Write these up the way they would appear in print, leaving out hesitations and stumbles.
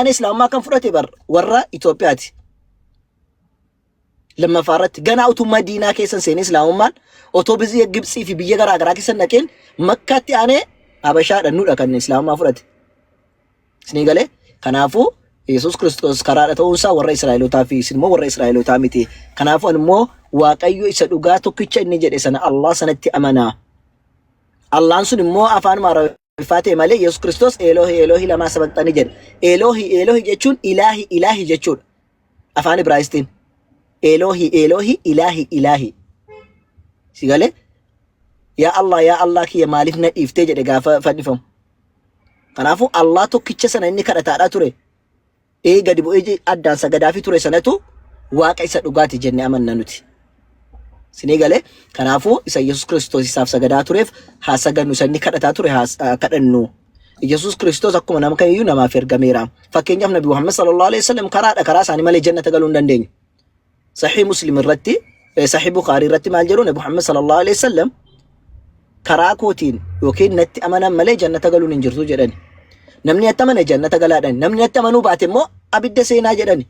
islaamummaa kan fudhate warra Itoophiyaati. Lama faarratti ganaa utuu Madiinaa keessan seenee islaamummaan otoo biyya Gibxii fi biyya garaa garaa keessan dhaqeen Makkaatti aanee Habashaadhaan nuudha kan islaamummaa fudhate. Isinii galee kanaafuu Yesuus Kiristoos karaadha ta'uunsaa warra Israa'elootaa fi isinimmoo warra Israa'elootaa miti. Kanaafuu immoo Waaqayyo isa dhugaa tokkicha inni jedhe sana Allah sanatti amanaa. Allahn sun immoo afaan Amaariffaa ta'e malee Yesuus Kiristoos Eloohi Eloohi lamaa sabaqxanii jedhe. Eloohi Eloohi jechuun Ilaahi Ilaahi jechuudha. Afaan Ibraayistiin. Eloohi Eloohi Ilaahi Ilaahi. Si galee yaa Allah kiyya maaliif na dhiiftee jedhe gaafa fadhifamu. Kanaafuu Allah tokkicha sana inni kadhataadhaa ture. Gadi bu'ee addaan sagadaa fi ture sanatu Waaqa isa dhugaati jennee amanna nuti. Isinii galee kanaafuu isa Yesuus Kiristoos isaaf sagadaa tureef haa sagannu sanni kadhataa ture haa kadhannu. Yesuus Kiristoos akkuma nama kamiyyuu namaaf ergameera. Fakkeenyaaf Nabi Muhammad sallallahu alaihi wasallam karaa isaanii malee jannata galuu hin dandeenye. Sahih Muslim irratti Sahih Bukhari irratti maal jedhu Nabi Muhammad sallallahu alaihi wasallam karaa kootiin yookiin natti amanan malee jannata galuun hin jirtu jedhani. Namni natti amane jannata galaadhaan namni natti amanuu baate immoo abidda seenaa jedhani.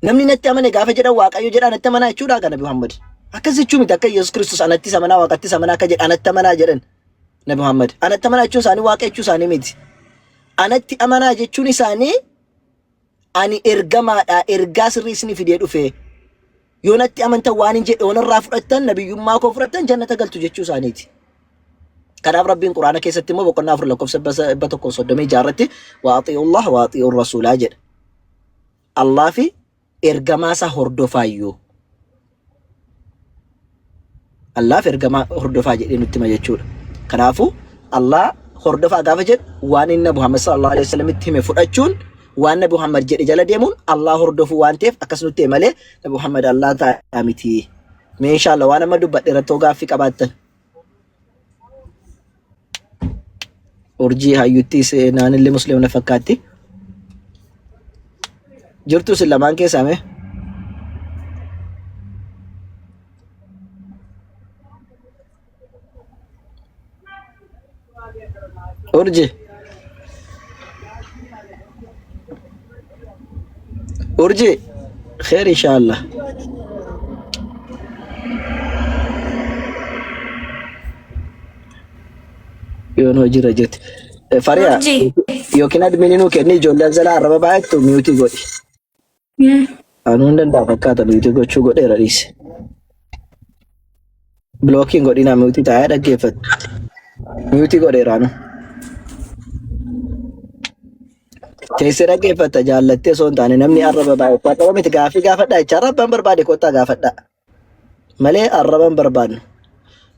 Namni natti amane gaafa jedhan Waaqayyo jedha natti amanaa jechuudha kan Nabi Muhammad. Akkas jechuu miti akka Yesuus Kiristoos anatti amanaa Waaqatti amanaa akka jedhan anatti amanaa jedhan Nabi Muhammad. Anatti amanaa jechuun isaanii Waaqa jechuu isaanii miti. Anatti amanaa jechuun isaanii ani ergamaadha ergaa sirrii isinii fidee dhufe. Yoo natti amantan waan hin jedhe onarraa fudhattan nabiyyummaa koo fudhattan jannata galtu jechuu isaaniiti. Kanaaf Rabbiin Quraana keessatti immoo boqonnaa 4 lakkoofsa 136 irratti waaxi'ullah waaxi'ur rasuulaa jedha. Allah fi ergamaa isaa hordofaayyuu. Allah fi ergamaa hordofaa jedhee nutti hima jechuudha. Kanaafuu Allah hordofaa gaafa jedhu waan inni Muhammad sallallahu alaihi wasallam itti hime fudhachuun waan Nabi Muhammad jedhe jala deemuun Allah hordofuu waan ta'eef akkas nutti malee Nabi Muhammad Allah ta'aa miti. Mee inshallah waan amma dubbadhe irratti gaaffii qabaattan. Urjii hayyutti naanillee musliimna fakkaatti. Jirtu isin lamaan keessaa mee? Urji khair inshallah. Yono jira jirti. Fariya yookiin admininu kenni ijoollee abzalaa arraba baay'attu miyuutii godhi. Anuun danda'a fakkaata miyuutii gochuu godheera dhiise. Blookiin godhinaa miyuutii taa'ee dhaggeeffatu. Miyuutii godheera anu. Teessee dhaggeeffata jaallattee osoo hin taane namni arraba baay'atu. Arraba miti gaaffii gaafadhaa jecha arrabaan barbaade kottaa gaafadhaa. Malee arrabaan barbaadnu.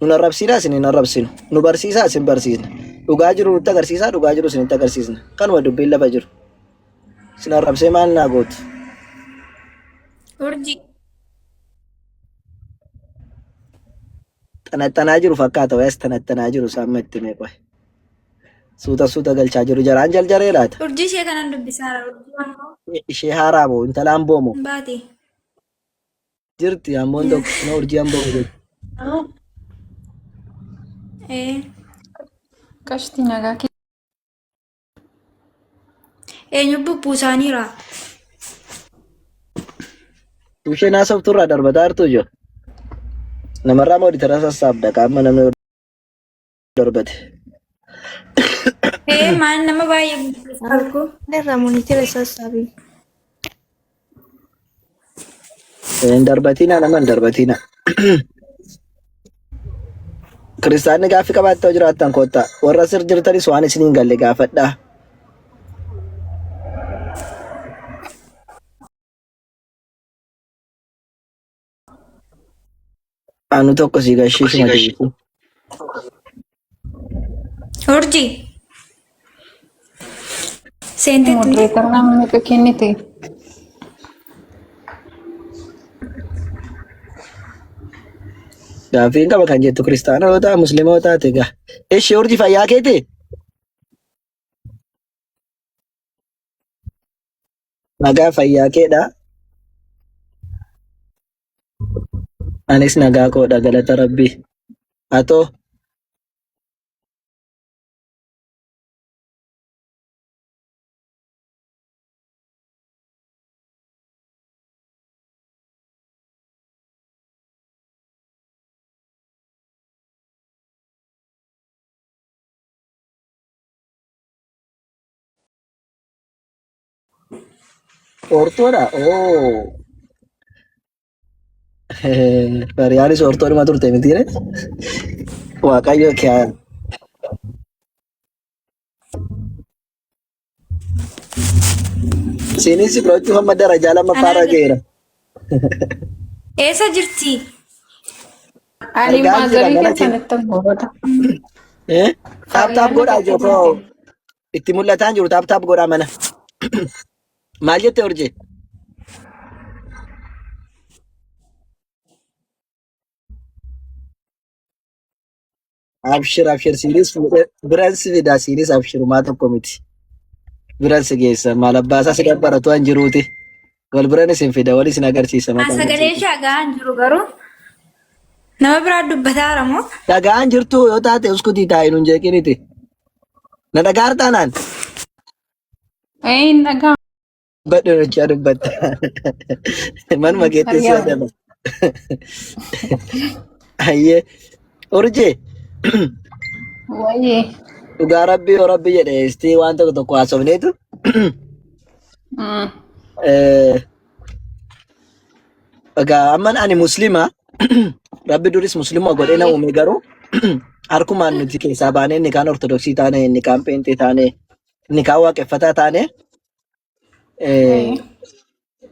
Nun arrabsiinaa isin hin arrabsinu. Nu barsiisaa isin barsiisna. Dhugaa jiru nutti agarsiisaa dhugaa jiru isin itti agarsiisna. Kanuma dubbiin lafa jiru. Isin arrabsee maal naa gootu? Urjii. Xanaxanaa jiru fakkaata waayis xanaxanaa jiru sammatti mee qoy. Suuta galchaa jiru jaraan jaljaree laata? Urjii ishee kanan dubbisaa Ishee haaraa moo intala amboo moo? baate. Jirti ammoon tokko na urjii amboo jechuudha. Qashti nagaa kee. Eenyu bubbuusaaniira. Isheen haasofturraa darbataa jirtu jiru. Namarraa moo ditara sassaabda qaama namni darbate. Maal nama baay'ee bubbuusaa. Irraa monitira sassaabii. Darbatina naman darbatina. Kiristaanni gaaffii qabaattoo jiraattan kottaa warra sir jirtanis waan isiniin galle gaafadhaa. Anu tokko si gashiisuma deebisu. Urjii. Seenteetti. Moderator namni akka kennite. Gaaffii qaba kan jettu kiristaanota musliimotaati egaa. Ishee urjii fayyaa keeti? Nagaa fayyaa keedha. Anis nagaa koodha galata rabbii. Atoo Ortoodha. Oo. Fariyaanis ortoodhuma turte mitiire. Waaqayyo kee isinis biroochuu hamma darajaa lammaffaarra Anaga. ga'eera. Eessa jirti? Ani Argaa jira maazarii mana kee. keessanitti boorota. Taap taap godhaa Jookoo. Itti mul'ataan jiru taap taap godhaa mana. Maal jette Urjee? Abshir abshir siinis fuudhee biraan si fida siinis abshirumaa tokko miti. Biraan si geessa maal abbaasaa si baratu waan jiruuti. Wal biraan isin fida wal isin agarsiisa maqaan Sagalee keessatti. ishee dhaga'aan jiru garuu nama biraa dubbataara moo? Dhaga'aan jirtu yoo taate uskutii taa'in hin jeeqiniti. Na dhagaar taanaan Hin dhagaa. badhirichaa dubbatta. Manuma keetti si adama. Ayyee Urjee Wayyee. dhugaa rabbii yoo rabbi jedhe istii waan tokko tokko haasofneetu. Egaa amman ani muslima rabbi duris muslima godhee na uume garuu harkumaan nuti keessaa baanee inni kaan ortodoksii taane inni kaan pheenxee taane inni kaan waaqeffataa taane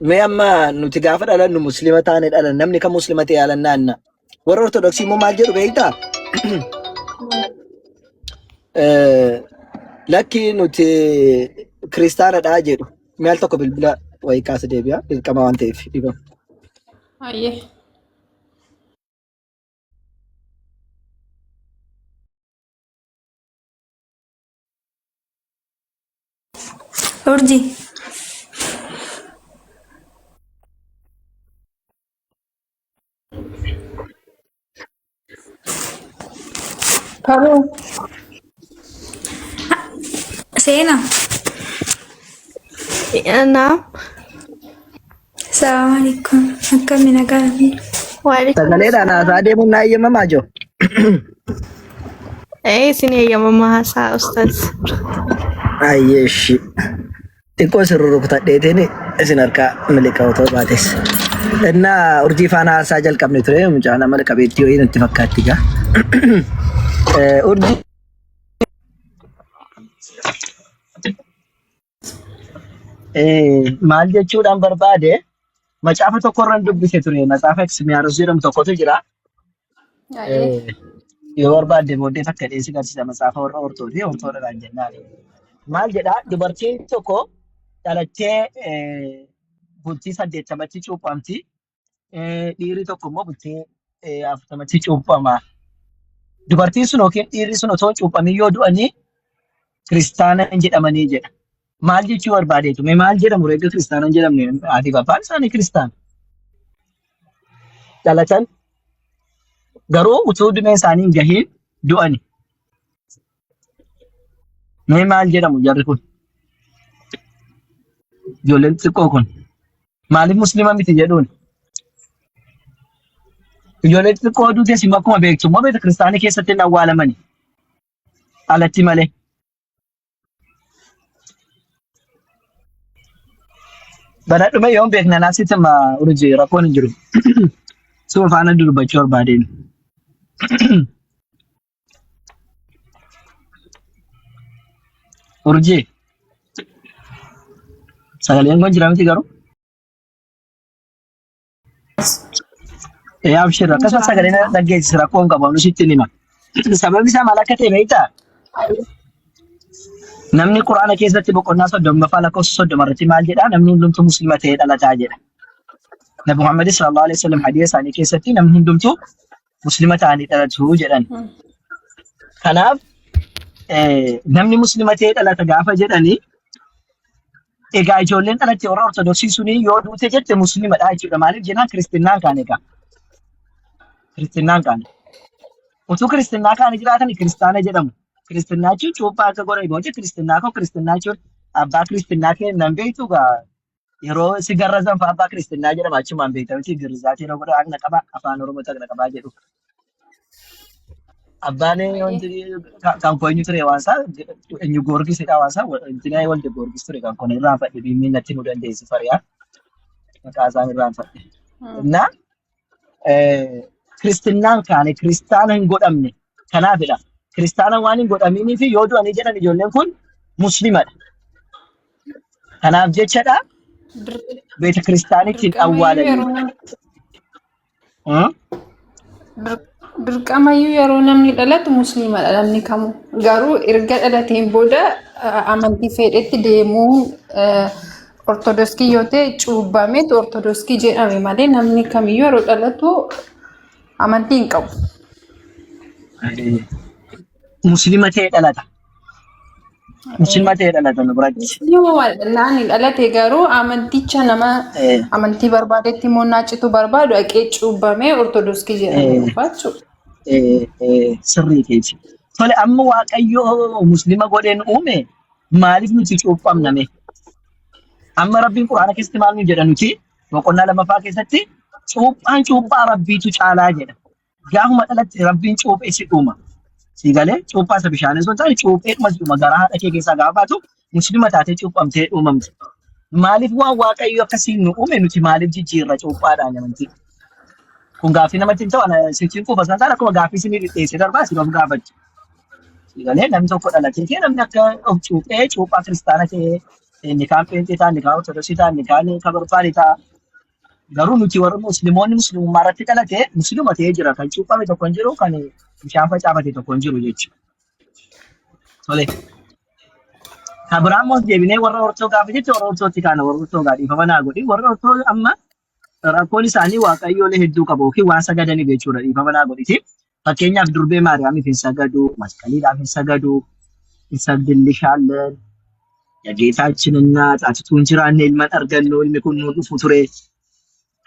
mee amma nuti gaafa dhalannu muslima taane dhalan namni kan muslima ta'e yaalannaanna warra ortodoksii immoo maal jedhu beektaa? Lakki nuti kiristaanadha jedhu mi'aal tokko bilbila wayii kaasa deebi'a dirqama waan ta'eef dhibama. Wayyee. Urjii. Karuu. Seenaa. Naam. Assalamualaikum. Akkami nagaa fi Sagaleedhaan haasaa deemuun naa eeyyamamaa jiru. Isin eeyyamamaa haasaa ustaz. Ayyeeshi. Xiqqoo isin rurrukutadheetiin isin harkaa miliqaa otoo baates. Innaa urjii faana haasaa jalqabne ture mucaan amala qabeettii wayii natti fakkaatti gaa. Urjii maal jechuudhaan barbaade macaafa tokko irraan dubbise ture macaafa Eksimiyaarus jedhamu tokkotu jira. Wayyee. Yoo barbaadde booddee takka dheessi garsiisa macaafa warra hortooti hortoodhaan jennaan. Maal jedhaa dubartiin tokko dhalattee bultii 80tti cuuphamti. Dhiirri tokko immoo bultii 40tti cuuphama. Dubartiin sun yookiin dhiirri sun otoo cuuphamii yoo du'anii kiristaana hin jedhamanii jedha. Maal jechuu barbaadeetu? Mee maal jedhamu reegga kiristaana hin jedhamne? Ati abbaan isaanii kiristaana. Dhalatan garuu utuu dhumeen isaanii hin gahiin du'ani. Mee maal jedhamu jarri kun? Ijoolleen xiqqoo kun maaliif muslima miti jedhuun? Ijoolleen xiqqoo duutes immoo akkuma beektu immoo beekta kiristaanii keessatti hin awwaalamani. Alatti malee. Badhaadhuma yoo hin beekne naasitti urjii rakkoon hin jiru. Suma faana dubbachuu barbaadeen. Urjii. Sagaleen kun jira miti garuu. Abshir akkasuma sagaleen dhaggeessisa rakkoo hin qabu sitti hima. Sababni isaa maal akka ta'e beektaa? Namni Quraana keessatti boqonnaa 30 lakkoofsa 30 irratti maal jedhaa? Namni hundumtuu muslima ta'ee dhalataa jedha. Nabi Muhammad sallallahu alaihi wasallam hadiisa isaanii keessatti namni hundumtuu muslima ta'anii dhalatu jedhan. Kanaaf namni muslima ta'ee dhalata gaafa jedhanii egaa ijoolleen dhalatte warra ortodoksii sunii yoo duute jette muslimadha jechuudha. Maaliif jennaan kiristinnaan kaan egaa. Kiristinnaan kaan. Utuu kiristinnaa kaan jiraatan kiristaana jedhamu. Kiristinnaa jechuun cuuphaa akka godhan booda kiristinnaa koo kiristinnaa jechuun abbaa kiristinnaa kennan beektu gaa yeroo si garrazan fa'aa abbaa kiristinnaa jedhama achumaan beektamti girrizaatii yeroo godhan agna qaba afaan oromoo agna qabaa jedhu. Abbaan Ayyee. wanti kan koonyu ture hawaasa eenyu goorgisidha hawaasa intinaa walde goorgis ture kan kun irraan fadhe bimmiin natti nu dandeessi fariyaa maqaa isaan irraan fadhe. Innaa kiristinaan kaane kiristaana hin godhamne kanaafidha. Kiristaana waan hin godhamnii fi yoo du'anii jedhan ijoolleen kun muslimadha. Kanaaf jechadha beeta kiristaanitti hin awwaalanii. Dirqamayyuu yeroo namni dhalatu musliimadha namni kamuu. Garuu erga dhalateen booda amantii fedhetti deemuun ortodoksii yoo ta'e cuubbameetu ortodoksii jedhame malee namni kamiyyuu yeroo dhalatu amantii hin qabu. Muslima ta'e dhalata. Muslima ta'e dhalata nu biratti. Musliima dhalate garuu amanticha nama amantii barbaadetti immoo naacitu barbaadu dhaqee cuubbamee ortodoksii jedhame dhufa jechuudha. Sirrii keeti. Tole amma Waaqayyo muslima godheen uume maaliif nuti cuuphamname? Amma Rabbiin Quraana keessatti maal nu jedha nuti boqonnaa lamaffaa keessatti cuuphaan cuuphaa Rabbiitu caalaa jedha. Gaafuma dhalatti Rabbiin cuuphee si dhuuma. Si galee cuuphaa isa bishaanii osoo hin taane cuuphee dhuma garaa haadha kee keessaa gaafa baatu muslima taatee cuuphamtee dhuumamte. Maaliif waan Waaqayyo akkasiin nu uume nuti maaliif jijjiirra cuuphaadhaan amantii? Kun gaaffii namatti hin ta'u sichiin kuufa sana taane akkuma gaaffii isin dhiyeessee darbaa isin of gaafachu. Galee namni tokko dhalatee kee namni akka of cuuphee cuuphaa kiristaana ta'ee inni kaan pheenxee ta'a inni kaan ortodoksii ta'a inni kaan kan barbaade ta'a. Garuu nuti warri musliimoonni muslimummaa irratti dhalatee muslima ta'ee jira kan cuuphame tokko hin jiru kan bishaan facaafate tokko hin jiru jechuudha. Tole. Kan biraan immoo deebinee warra ortoo gaafa jecha warra ortootti kaana warra ortoo dhiifama naa godhi warra ortoo amma rakkoon isaanii waaqayyoolee hedduu qabu yookiin waan sagadaniif jechuudha dhiifama naa godhiti. Fakkeenyaaf durbee Maariyaamiif hin sagadu, masqaliidhaaf hin sagadu, hin sagdillishaalleen, የጌታችንና ጣጭቱን ጅራን ilman argannu ilmi kun nu dhufu ture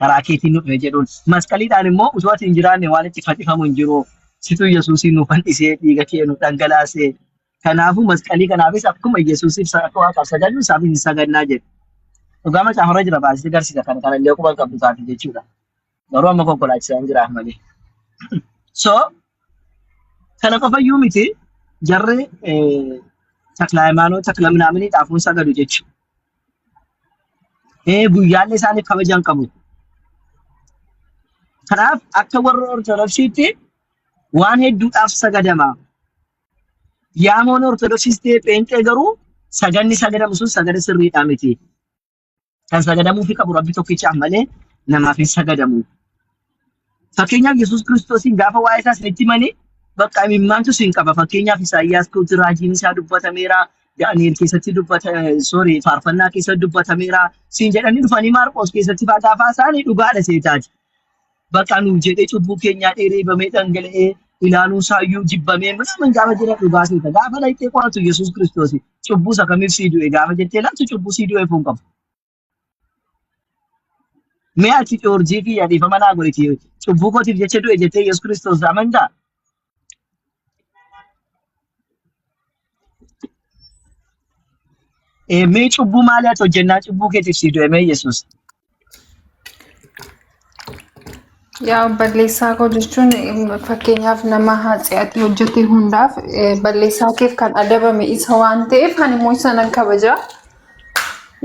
karaa keetiin nu dhufe jedhuun masqaliidhaan immoo utuu ati hin jiraanne waan itti fadhifamu hin jiru situ Yesuusiin nu fannisee dhiiga kee nu dhangalaasee kanaafuu masqalii kanaafis akkuma Yesuusiif akka waaqaaf sagadnu isaaf hin sagannaa jedhu. Dhugaa macaafarra jira baasii garsiisa kana illee quban qabdu taate jechuudha. Garuu amma konkolaachisaan jiraaf malee. So kana qofayyuu miti jarri takla ሃይማኖት takla ምናምን ጣፉን ሰገዱ jechuudha. Guyyaallee isaaniif kabajaan qabu. Kanaaf akka warra ortodoksiitti waan hedduudhaaf sagadama. Yaamoon ortodoksiis ta'e pheenxee garuu saganni sagadamu sun sagada sirriidhaa miti. Kan sagadamuufi qabu Rabbi tokkichaaf malee namaaf hin sagadamu. Fakkeenyaaf Yesuus Kiristoosiin gaafa waa'ee isaa isinitti himanii bakka imimmaantu siin qaba. Fakkeenyaaf Isaayyaas kuuti raajiin isaa dubbatameera. Daani'el keessatti faarfannaa keessatti dubbatameera. Siin jedhanii dhufanii Maarqos keessatti gaafa isaanii dhugaadha seetaati. Bakka nuuf jedhee cubbuu keenyaa dheereeffamee dhangala'ee ilaaluun isaayyuu jibbamee midhaan gaafa jedhan dhugaa seeta. Gaafa dhaqxee qoratu Yesuus Kiristoos cubbuu isa kamiif sii du'e gaafa jettee laatu cubbuu sii du'e fuun qabu. Mee ati Joorjii fi dhiifama naa godhiti cubbuu kootiif jecha du'e jettee Yesuus Kiristoos amantaa? Mee cubbuu maali ati hojjennaa cubbuu keetiif sii du'e mee Yesuus? Yaa balleessaa koo jechuun fakkeenyaaf nama hatsiyaati hojjete hundaaf balleessaa keef kan adabame isa waan ta'eef ani immoo isa nan kabaja.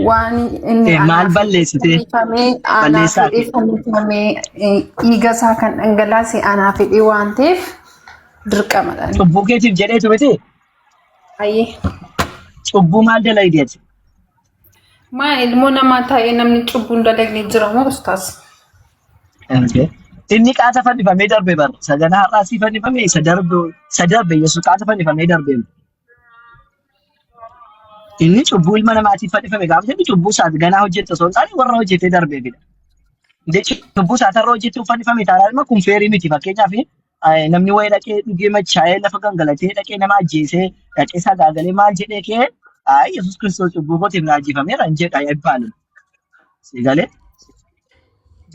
Waan inni maal balleessite? Balleessaa fannifamee dhiiga isaa kan dhangalaase anaa fedhee waan ta'eef dirqamadha. Cubbuu keetiif jedheetu miti? Ayyee. Cubbuu maal dalagdeeti? Maa ilmoo namaa taa'ee namni cubbuun dalagne jira moo ustaas? Inni qaata fannifamee darbe bara. Saganaa har'aasii fannifamee isa darbe Yesuus qaata fannifamee darbe. Inni cubbuu ilma namaatiif fannifame gaafa jedhu cubbuu isaati ganaa hojjette osoo hin taane warra hojjetee darbeefidha. Cubbuu isaati irra hojjettee fannifame taanaan immoo kun feerii miti. Fakkeenyaaf namni wayii dhaqee dhugee machaa'ee lafa gangalatee dhaqee nama ajjeesee dhaqee sagaagalee maal jedhee kee Yesuus Kiristoos cubbuu kootiif na ajjeefameera hin jedha eebbaalu. Sigalee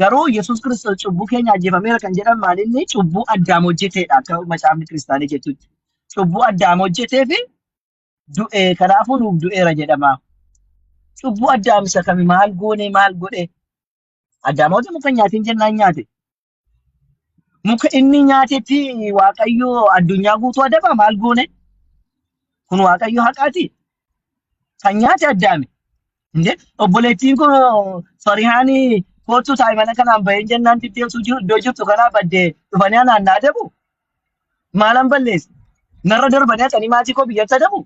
garuu Yesuus Kiristoos cubbuu keenya ajjeefameera kan jedhan maalinni cubbuu addaam hojjeteedha akka macaafni kiristaanii jettutti. Cubbuu addaam hojjeteefi du'e kanaafuu nuuf du'eera jedhama. Cubbuu addaam isa kami maal godhe? Addaamoota muka nyaatiin jennaan nyaate. muka inni nyaatetti waaqayyo addunyaa guutuu adaba maal goone kun waaqayyo haqaati kan nyaate addaame inde obboleettiin kun Farihaani kootu taa'e mana kanaan bahee jennaan titteessu jiru iddoo jirtu kanaa baddee dhufanii anaan naa adabu maalan balleesse narra darbanii haqanii maatii koo biyyatti adabu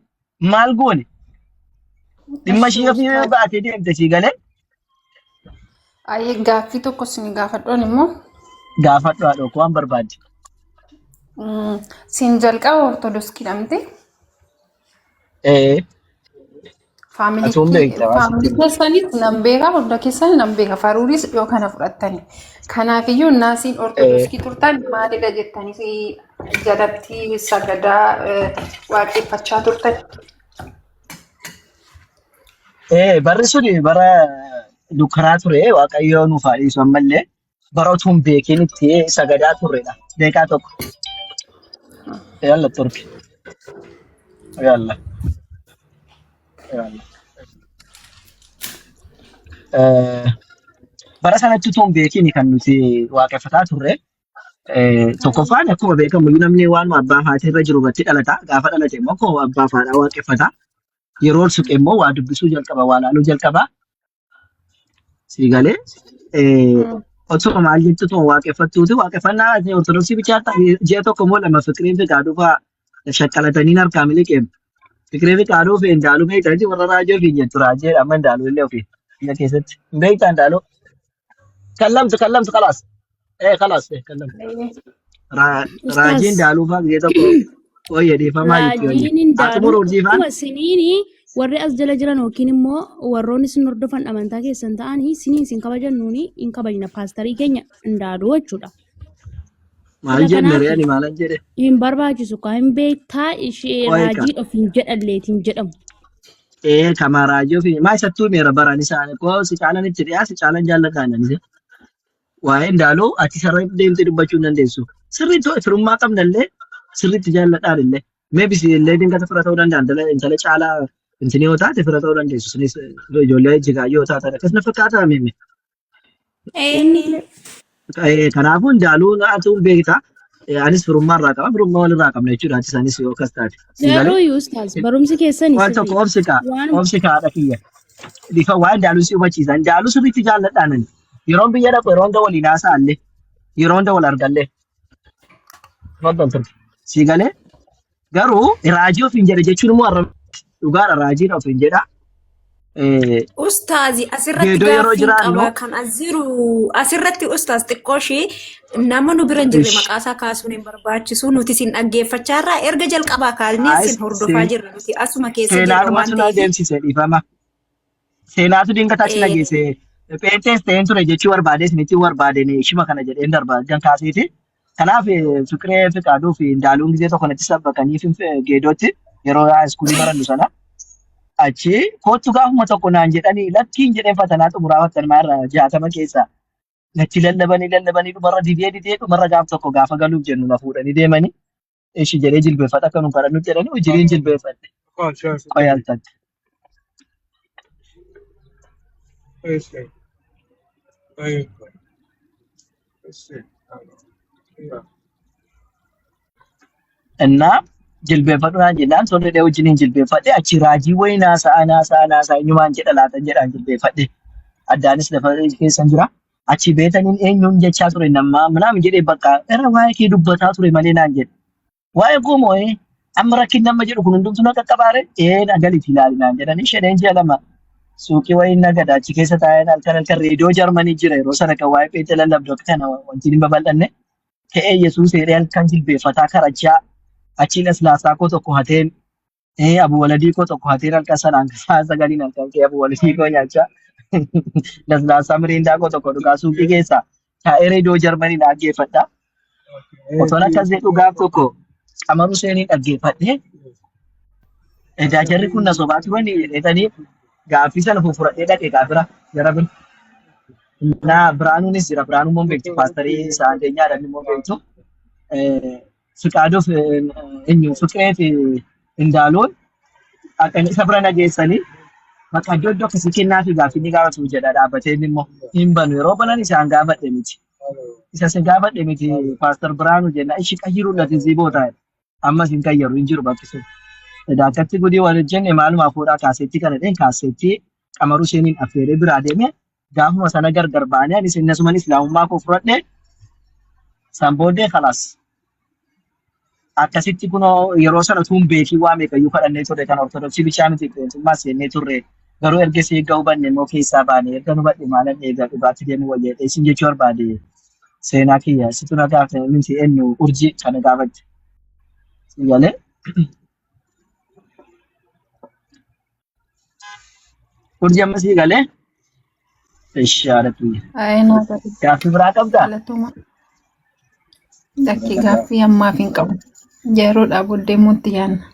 maal goone dhimma ishee fi baatee deemte sii galee Ayyee gaaffii tokko isin gaafadhoon immoo gaafadhu haadha koo waan barbaadde. siin jalqaba ortodoksii dhamte Atuun beektaa waan faamilii keessanis nan beeka hunda keessan nan beeka faruuris dhiyoo kana fudhattani kanaafiyyuu naasiin ortodoksii turtan maalidha jettanis jalatti sagadaa waaqeffachaa turtan. barri suni bara dukkanaa ture waaqayyo nuuf haa dhiisu ammallee bara utuu hin beekin itti sagadaa turredha. Beekaa tokko. Yalla turki. Yalla. Yalla. Bara sanatti utuu hin beekin kan nuti waaqeffataa turre. Tokkoffaan akkuma beekamu namni waan abbaa faatii irra jiru irratti dhalata. Gaafa dhalate immoo akkuma abbaa faadhaa waaqeffata. Yeroo suqe immoo waa dubbisuu jalqaba, waa laaluu jalqaba. Sii galee otoo maal jettu waaqeffattuuti waaqeffannaa ortodoksii bichaa ji'a tokko immoo lama Fiqireen Fiqaaduu fa'aa shaqqalatanii harkaa miliqeemu. Fiqireen Fiqaaduu fi Indaaluu beektaa warra raajoo fi jettu raajee amma Indaaluu illee ofii biyya keessatti. Beektaa Indaaluu? Kallamtu kalaas. Kalaas kallamtu. Raajii Indaaluu fa'aa biyya tokko fayyadamaa jechuudha. Ati muruu urjiifaan? Siniini warri as jala jiran yookiin immoo warroonni isin hordofan amantaa keessan ta'anii siniin isin kabajannuuni hin kabajna paastarii keenya Indaaluu jechuudha. Maal jenne re'ani maalan jedhe? Hin barbaachisu kaa hin beektaa ishee raajii ofiin jedhalleetiin jedhamu. Kama raajii ofiin maa isattuu meera baraan isaanii koo si caalan itti dhiyaa si caalan jaallataanan waa'ee Indaaluu ati sarara deemtee dubbachuu hin dandeessu. Sirriitti firummaa qabnallee sirriitti jaalladhaan illee meebis illee dinqata fira ta'uu danda'an intala caalaa intini yoo taate fira ta'uu dandeessu sunis ijoollee jigaa yoo taatan akkasuma fakkaataa mimi. Kanaafuu Indaaluu atuun beektaa anis firummaa irraa qaba firummaa walirraa qabna jechuudha ati isanis yoo akkas taate. Garuu yuustaas barumsi keessanii waan tokko obsi kaadha kiyya. Bifa waa Indaaluu si hubachiisa Indaaluu sirriitti jaalladhaan yeroon biyya dhaqu yeroon hunda waliin haasa'allee yeroon hunda wal argallee. Si galee garuu raajii ofiin jedhe jechuun immoo dhugaadha raajiin ofiin jedha. Ustaazi asirratti gaaffii qaba kan asirratti ustaaz xiqqoo ishee nama nu bira hin jirre maqaa isaa kaasuun hin barbaachisu nuti isin dhaggeeffachaa irraa erga jalqabaa kaasnee isin hordofaa jirra nuti asuma keessa jirra waan ta'eef. Deemsise dhiifama. Seenaatu dinqa taksi nageesse pheenxees ta'een ture jechuu barbaade isinitti barbaadeen shima kana jedheen darbaadan kaaseeti. Kanaaf Fiqiree Fiqaaduu fi Indaaluun gisee tokko natti sabbakanii geedootti yeroo iskuulii barannu sana achi kootu gaafuma tokko naan jedhanii lakkiin jedheen fatanaa xumuraa fattanmaa irraa 60 keessaa natti lallabanii dhumarra didee dhumarra gaaf tokko gaafa galuuf jennu na fuudhanii deemanii ishi jedhee jilbeeffata akka nu kadhannu jedhanii hojiriin jilbeeffatte. Qoyaaltatte. እና jilbeeffadhuudhaan jennaan sonne dhee wajjiniin jilbeeffadhe achi raajii wayii naasaa eenyumaan jedha laatan jedhaan jilbeeffadhe addaanis lafa keessan jira achi beetaniin eenyuun jechaa ture namaa ምናምን jedhee bakka irra waa'ee kee dubbataa ture malee naan jedhe waa'ee koomoo amma rakkin nama jedhu kun hundumtu na qaqqabaare agaliif ilaali naan jedhanii shedeen ji'a lama suuqii wayii nagada achi keessa taa'een halkan reediyoo Jarmanii jira yeroo sana kan waa'ee Pheenxee lallabdoo kana wanti hin babal'anne ta'ee Yesuus jedhee halkan jilbeeffataa karachaa achi laslaasaa koo tokko hateen abu waladii koo tokko hateen halkan sanaan sagaliin halkan kee abu waladii koo nyaachaa laslaasaa miriindaa koo tokko dhugaa suuqii keessaa taa'ee reediyoo Jarmanii dhaggeeffadha. Otoon akkas jedhu gaaf tokko Qamaruu Seenii dhaggeeffadhe edaa jarri kun na sobaa turanii jedhanii gaaffii sana fufuradhee dhaqee gaafira gara bira. Na Biraanuunis jira Biraanuu immoo beektu paastarii isaa adeenyaadhaan immoo beektu. Fiqaaduuf Fiqiree fi Indaaluun akka isa bira nageessanii bakka iddoo akkasii kennaa fi gaaffii ni gaafatu jedha dhaabbatee immoo hin banu yeroo banan isaan gaafadhe miti. isa se gaafadhe miti Pastor Biraanuu jenna ishi qayyiruudhaati ziboota ammas hin qayyaru hin jiru bakki sun. Akkatti gudii wal jenne maaluma fuudhaa kaaseetti kana dheen kaaseetti qamaruu isheen affeeree biraa deeme gaafuma sana gargar ba'anii anis innasuman islaamummaa koo fudhadhe san booddee khalaas. Akkasitti kunoo yeroo sana tuun beekii waa meeqayyuu fadhannee turre kan ortodoksii bichaa miti qeensummaa seennee turre garuu erga si eeggaa hubanne immoo keessaa baane erga nu badhe maalan eegaa dhugaatti deemu wayya isin jechuu barbaade seenaa kiyya situ na gaafa miti eenyu urjii kana gaafatti. Sigalee. Urjii amma sigalee. Ishaaratu. Ayinaa Gaaffii biraa qabdaa? Dakkii gaaffii ammaaf hin qabu. Yeroodhaa booddee muutti yaanna.